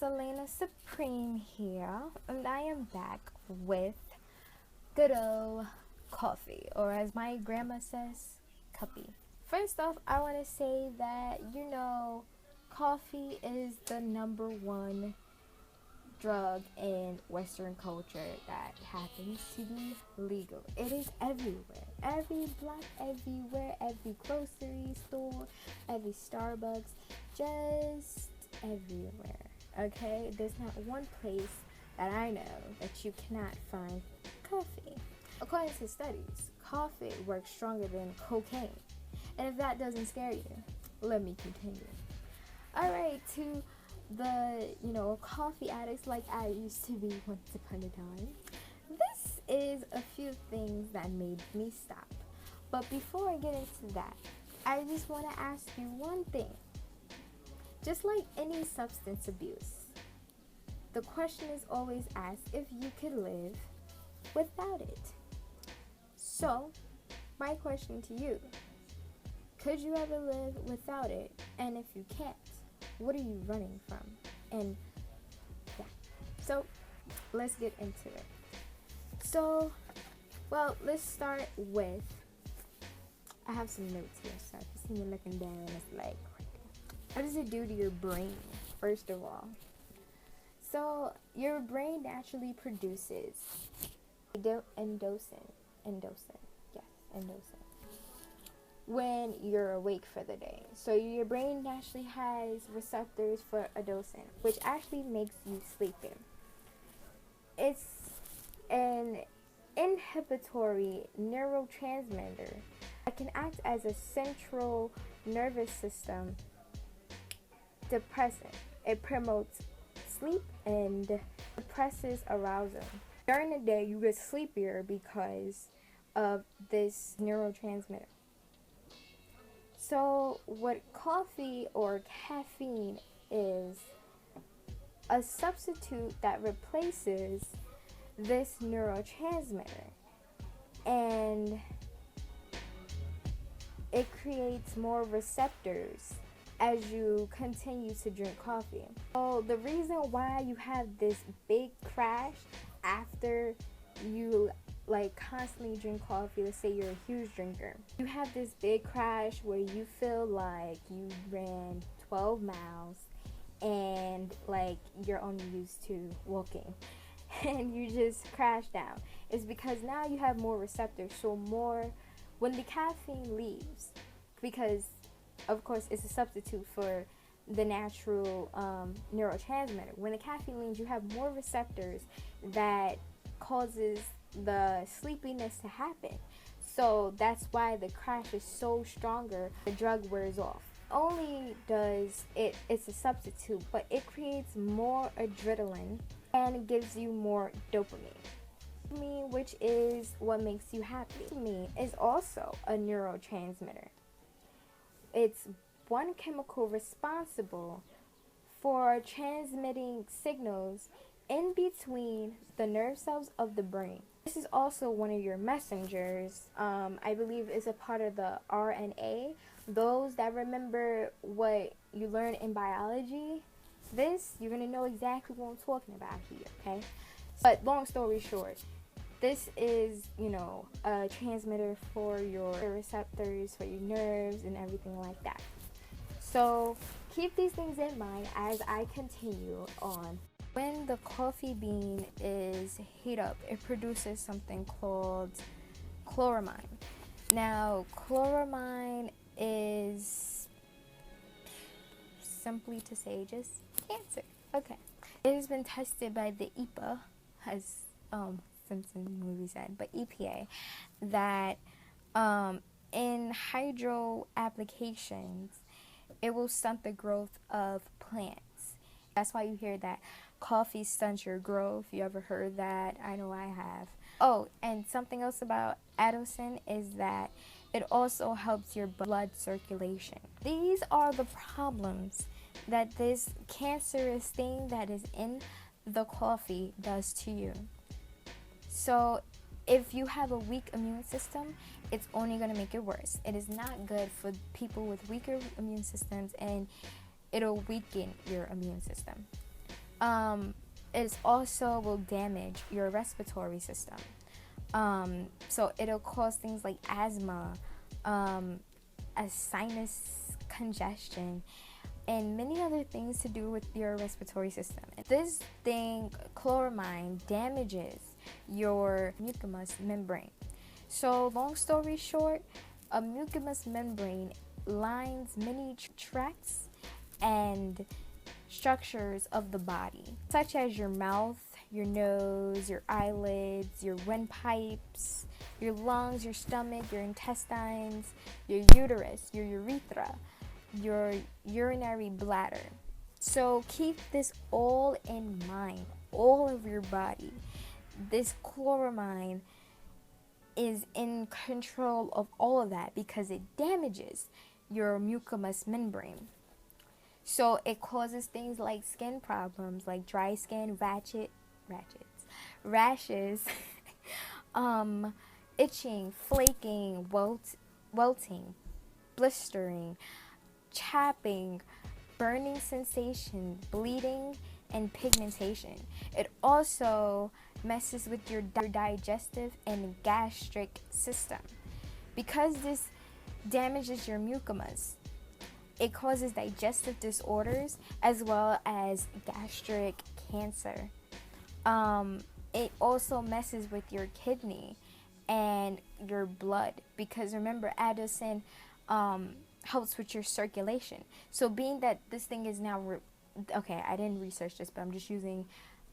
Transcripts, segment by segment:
Selena Supreme here, and I am back with good old coffee, or as my grandma says, cuppy. First off, I want to say that, coffee is the number one drug in Western culture that happens to be legal. It is everywhere. Every block, everywhere, every grocery store, every Starbucks, just everywhere. Okay? There's not one place that I know that you cannot find coffee. According to studies, coffee works stronger than cocaine. And if that doesn't scare you, let me continue. Alright, to the, coffee addicts like I used to be once upon a time, this is a few things that made me stop. But before I get into that, I just want to ask you one thing. Just like any substance abuse, the question is always asked if you could live without it. So, my question to you, could you ever live without it? And if you can't, what are you running from? And yeah, so let's get into it. So, let's start with, I have some notes here, so if you see me looking down, it's like, what does it do to your brain, first of all? So, your brain naturally produces endorphin, when you're awake for the day. So your brain naturally has receptors for endorphin, which actually makes you sleepy. It's an inhibitory neurotransmitter that can act as a central nervous system depressant. It promotes sleep and suppresses arousal. During the day, you get sleepier because of this neurotransmitter. So what coffee or caffeine is a substitute that replaces this neurotransmitter, and it creates more receptors as you continue to drink coffee. So the reason why you have this big crash after you constantly drink coffee, let's say you're a huge drinker, you have this big crash where you feel like you ran 12 miles and you're only used to walking and you just crash down. It's because now you have more receptors, so when the caffeine leaves, because of course it's a substitute for the natural neurotransmitter. When the caffeine leaves, you have more receptors that causes the sleepiness to happen. So that's why the crash is so stronger. The drug wears off. Only does it's a substitute, but it creates more adrenaline and it gives you more dopamine. Dopamine, which is what makes you happy. Dopamine is also a neurotransmitter. It's one chemical responsible for transmitting signals in between the nerve cells of the brain. This is also one of your messengers. I believe is a part of the RNA. Those that remember what you learned in biology, you're going to know exactly what I'm talking about here, okay? But long story short, this is, a transmitter for your receptors, for your nerves, and everything like that. So keep these things in mind as I continue on. When the coffee bean is heated up, it produces something called chloramine. Now, chloramine is, simply to say, just cancer. Okay. It has been tested by the EPA, as Simpson movie said, but EPA, that in hydro applications, it will stunt the growth of plants. That's why you hear that coffee stunts your growth. You ever heard that? I know I have. Oh, and something else about endorphin is that it also helps your blood circulation. These are the problems that this cancerous thing that is in the coffee does to you. So if you have a weak immune system, it's only going to make it worse. It is not good for people with weaker immune systems, and it'll weaken your immune system. It also will damage your respiratory system. So it'll cause things like asthma, a sinus congestion, and many other things to do with your respiratory system. This thing, chloramine, damages your mucous membrane. So long story short, a mucous membrane lines many tracts and structures of the body, such as your mouth, your nose, your eyelids, your windpipes, your lungs, your stomach, your intestines, your uterus, your urethra, your urinary bladder. So keep this all in mind, all of your body. This chloramine is in control of all of that because it damages your mucous membrane. So it causes things like skin problems, like dry skin, rashes, itching, flaking, welting, blistering, chapping, burning sensation, bleeding, and pigmentation. It also messes with your digestive and gastric system. Because this damages your mucous, it causes digestive disorders as well as gastric cancer. It also messes with your kidney and your blood, because remember, Addison helps with your circulation. So being that this thing is now okay, I didn't research this, but I'm just using,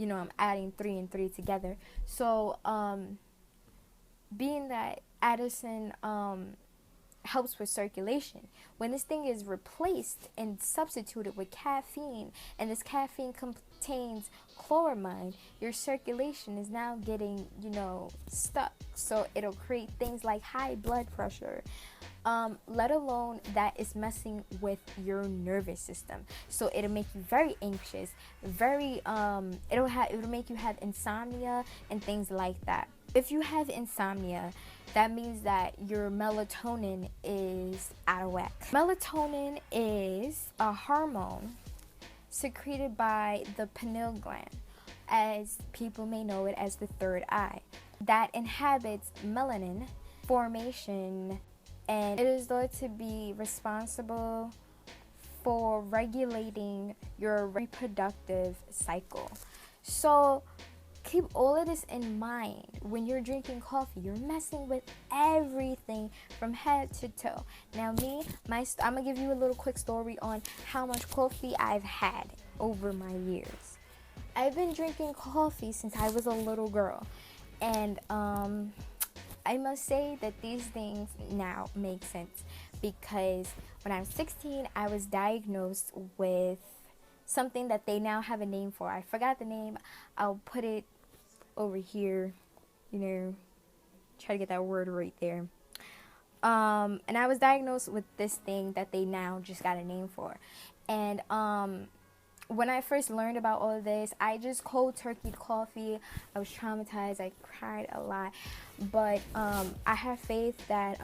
I'm adding 3 and 3 together. So being that Addison helps with circulation, when this thing is replaced and substituted with caffeine, and this caffeine contains chloramine, your circulation is now getting, stuck. So it'll create things like high blood pressure, let alone that is messing with your nervous system. So it'll make you very anxious, very it'll make you have insomnia and things like that. If you have insomnia, that means that your melatonin is out of whack. Melatonin is a hormone secreted by the pineal gland, as people may know it as the third eye, that inhabits melanin formation, and it is thought to be responsible for regulating your reproductive cycle. So keep all of this in mind when you're drinking coffee. You're messing with everything from head to toe. Now me, I'm gonna give you a little quick story on how much coffee I've had over my years. I've been drinking coffee since I was a little girl, and I must say that these things now make sense, because when I was 16, I was diagnosed with something that they now have a name for. I forgot the name. I'll put it over here, try to get that word right there. And I was diagnosed with this thing that they now just got a name for. And when I first learned about all of this, I just cold turkeyed coffee. I was traumatized. I cried a lot. But I have faith that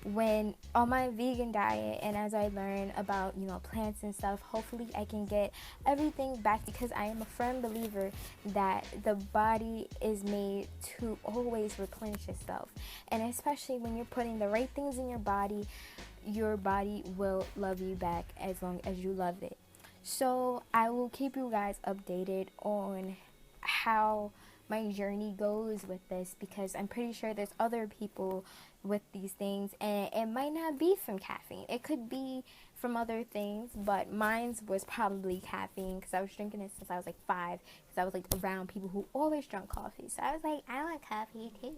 when on my vegan diet, and as I learn about plants and stuff, hopefully I can get everything back, because I am a firm believer that the body is made to always replenish itself, and especially when you're putting the right things in your body will love you back as long as you love it. So I will keep you guys updated on how my journey goes with this, because I'm pretty sure there's other people with these things, and it might not be from caffeine. It could be from other things, but mine was probably caffeine, because I was drinking it since I was like 5, because I was like around people who always drank coffee. So I was like, I want coffee too,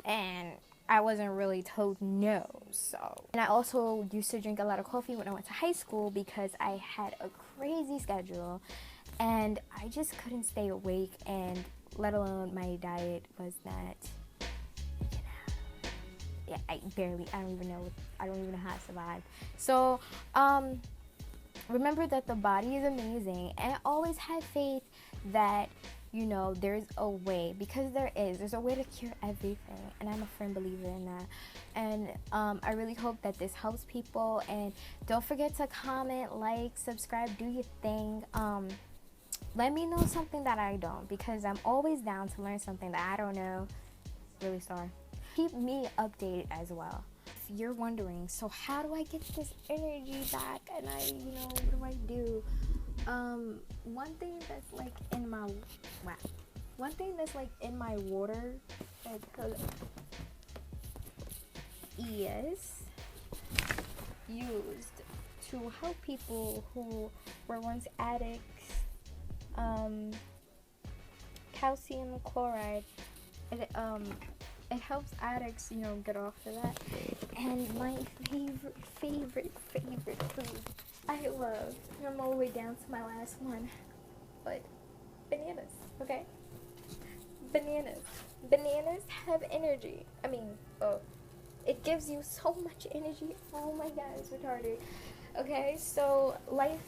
and I wasn't really told no. And I also used to drink a lot of coffee when I went to high school, because I had a crazy schedule and I just couldn't stay awake, and let alone my diet was not, I don't even know how to survive. So remember that the body is amazing, and I always had faith that there's a way, because there's a way to cure everything, and I'm a firm believer in that. And I really hope that this helps people, and don't forget to comment, like, subscribe, do your thing. Let me know something that I don't, because I'm always down to learn something that I don't know. Really sorry. Keep me updated as well. If you're wondering, so how do I get this energy back? And what do I do? One thing that's like in my water that is used to help people who were once addicts. Calcium chloride. It helps addicts, get off of that. And my favorite food I love. I'm all the way down to my last one, but bananas. Okay, bananas. Bananas have energy. It gives you so much energy. Oh my god, it's retarded. Okay, so life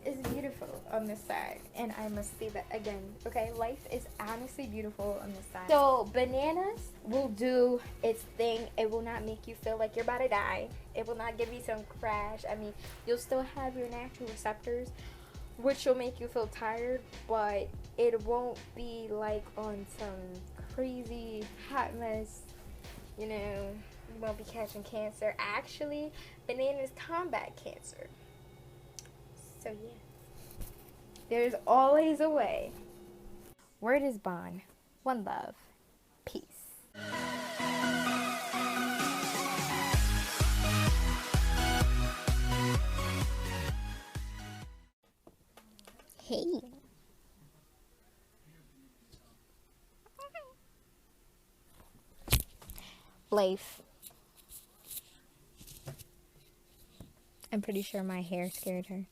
is beautiful on this side, and I must say that again. Okay, life is honestly beautiful on this side. So bananas will do its thing. It will not make you feel like you're about to die. It will not give you some crash. You'll still have your natural receptors, which will make you feel tired, but it won't be like on some crazy hot mess, you won't be catching cancer. Actually, bananas combat cancer. So yeah, there's always a way. Word is bond. One love. Peace. Hey. Life. I'm pretty sure my hair scared her.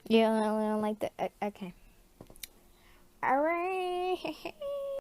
Yeah, I don't like that. Okay. Alright.